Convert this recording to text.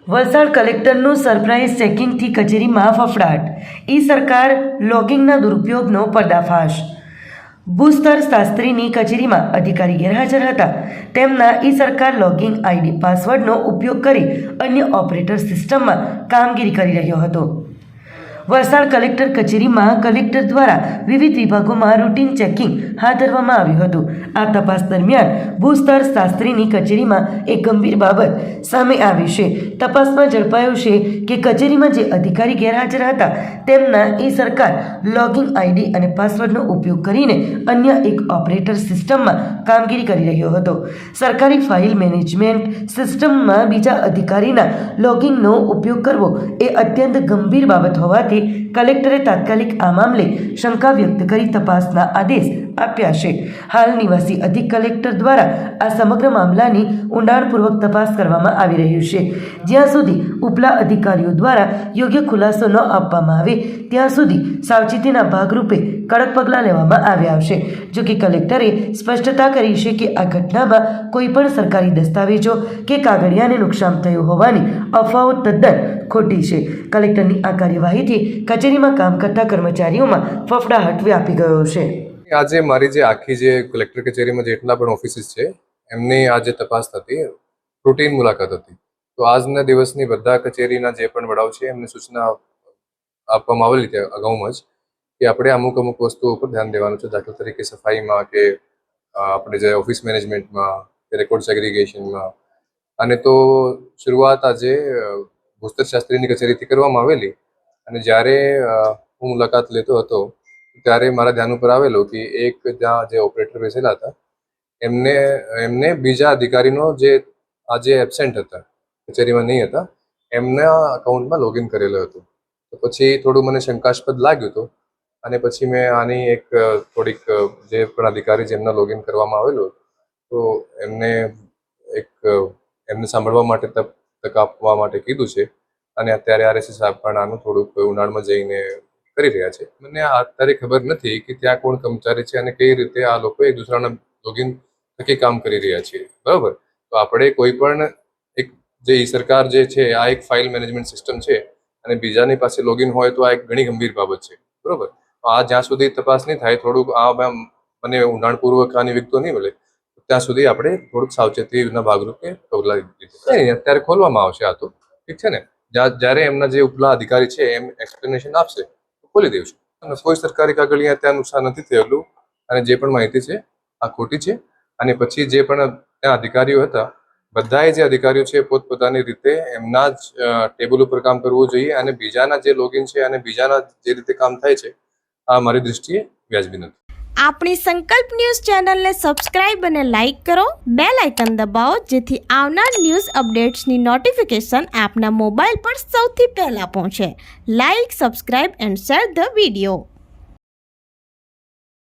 Valsad કલેક્ટરનું surprise ચેકિંગથી કચેરીમાં ફફડાટ. ઈ સરકાર લોગિંગના દુરુપયોગનો પર્દાફાશ. ભૂસ્તર શાસ્ત્રીની કચેરીમાં અધિકારી ગેરહાજર હતા. તેમના ઈ સરકાર લોગિંગ આઈડી પાસવર્ડનો ઉપયોગ કરી અન્ય ઓપરેટર સિસ્ટમમાં કામગીરી કરી રહ્યો હતો. વલસાડ કલેક્ટર કચેરીમાં કલેક્ટર દ્વારા વિવિધ વિભાગોમાં રૂટીન ચેકિંગ હાથ ધરવામાં આવ્યું હતું. આ તપાસ દરમિયાન ભૂસ્તર શાસ્ત્રીની કચેરીમાં એક ગંભીર બાબત સામે આવી છે. તપાસમાં ઝડપાયું છે કે કચેરીમાં જે અધિકારી ગેરહાજર હતા તેમના ઈ સરકાર લોગિંગ આઈડી અને પાસવર્ડનો ઉપયોગ કરીને અન્ય એક ઓપરેટર સિસ્ટમમાં કામગીરી કરી રહ્યો હતો. સરકારી ફાઇલ મેનેજમેન્ટ સિસ્ટમમાં બીજા અધિકારીના લોગિંગનો ઉપયોગ કરવો એ અત્યંત ગંભીર બાબત હોવાથી કલેક્ટરે તાત્કાલિક આ મામલે શંકા વ્યક્ત કરી તપાસના આદેશ આપ્યા છે. હાલ નિવાસી અધિક કલેક્ટર દ્વારા આ સમગ્ર મામલાની ઊંડાણપૂર્વક તપાસ કરવામાં આવી રહ્યું છે. જ્યાં સુધી ઉપલા અધિકારીઓ દ્વારા યોગ્ય ખુલાસો ન આપવામાં આવે ત્યાં સુધી સાવચેતીના ભાગરૂપે કડક પગલાં લેવામાં આવ્યા આવશે. જોકે કલેક્ટરે સ્પષ્ટતા કરી છે કે આ ઘટનામાં કોઈ પણ સરકારી દસ્તાવેજો કે કાગળિયાને નુકસાન થયું હોવાની અફવાઓ તદ્દન ખોટી છે. કલેક્ટરની આ કાર્યવાહીથી કચેરીમાં કામ કરતા કર્મચારીઓમાં ફફડાટ વ્યાપી ગયો છે. આજે મારી જે આખી જે કલેક્ટર કચેરીમાં જેટલા પણ ઓફિસીસ છે એમની આજે તપાસ થતી રૂટીન મુલાકાત હતી. તો આજના દિવસની બધા કચેરીના જે પણ વડાઓ છે એમને સૂચના આપવામાં આવેલી હતી અગાઉમાં જ કે આપણે અમુક વસ્તુઓ પર ધ્યાન દેવાનું છે. દાખલા તરીકે સફાઈમાં કે આપણે જે ઓફિસ મેનેજમેન્ટમાં કે રેકોર્ડ સેગ્રીગેશનમાં. અને તો શરૂઆત આજે ભૂસ્તર શાસ્ત્રીની કચેરીથી કરવામાં આવેલી. અને જ્યારે હું મુલાકાત લેતો હતો ત્યારે મારા ધ્યાન ઉપર આવેલો કે એક ત્યાં જે ઓપરેટર બેસેલા હતા એમને બીજા અધિકારીનો જે આજે એબસેન્ટ હતા, કચેરીમાં નહીં હતા, એમના અકાઉન્ટમાં લોગિન કરેલો હતું. તો પછી થોડું મને શંકાસ્પદ લાગ્યું હતું અને પછી મેં આની એક થોડીક જે પણ અધિકારી જેમના લોગિન કરવામાં આવેલું તો એમને સાંભળવા માટે તક આપવા માટે કીધું છે. અને અત્યારે આરએસી સાહેબ પણ આનું થોડુંક ઊંડાણમાં જઈને કરી રહ્યા છે. મને અત્યારે ખબર નથી કે ત્યાં કોણ કર્મચારી છે અને કઈ રીતે આ લોકો એક દૂસરાના લોગિન થકી કામ કરી રહ્યા છે. બરાબર. તો આપણે કોઈ પણ એક જે ઈ સરકાર જે છે આ એક ફાઇલ મેનેજમેન્ટ સિસ્ટમ છે અને બીજાની પાસે લોગિન હોય તો આ એક ઘણી ગંભીર બાબત છે. બરાબર. આ જ્યાં સુધી તપાસ નહીં થાય થોડુંક મને ઊંડાણપૂર્વક આની વિગતો નહીં મળે ત્યાં સુધી આપણે થોડુંક સાવચેતીના ભાગરૂપે પગલાં લીધું. અત્યારે ખોલવામાં આવશે આ તો ઠીક છે ને. જ્યારે એમના જે ઉપલા અધિકારી છે એમ એક્સપ્લેનેશન આપશે તો ખોલી દઈશું. કોઈ સરકારી કાગળિયા ત્યાં નુકસાન નથી થયેલું અને જે પણ માહિતી છે આ ખોટી છે. અને પછી જે પણ ત્યાં અધિકારીઓ હતા બધાએ જે અધિકારીઓ છે પોતપોતાની રીતે એમના જ ટેબલ ઉપર કામ કરવું જોઈએ અને બીજાના જે લોગિન છે અને બીજાના જે રીતે કામ થાય છે આ મારી દૃષ્ટિએ વ્યાજબી નથી. આપણી સંકલ્પ ન્યૂઝ ચેનલને સબસ્ક્રાઇબ અને લાઇક કરો, બેલ આઇકન દબાવો જેથી આવનાર ન્યૂઝ અપડેટ્સની નોટિફિકેશન આપના મોબાઈલ પર સૌથી પહેલા પહોંચે. Like, subscribe and share the video.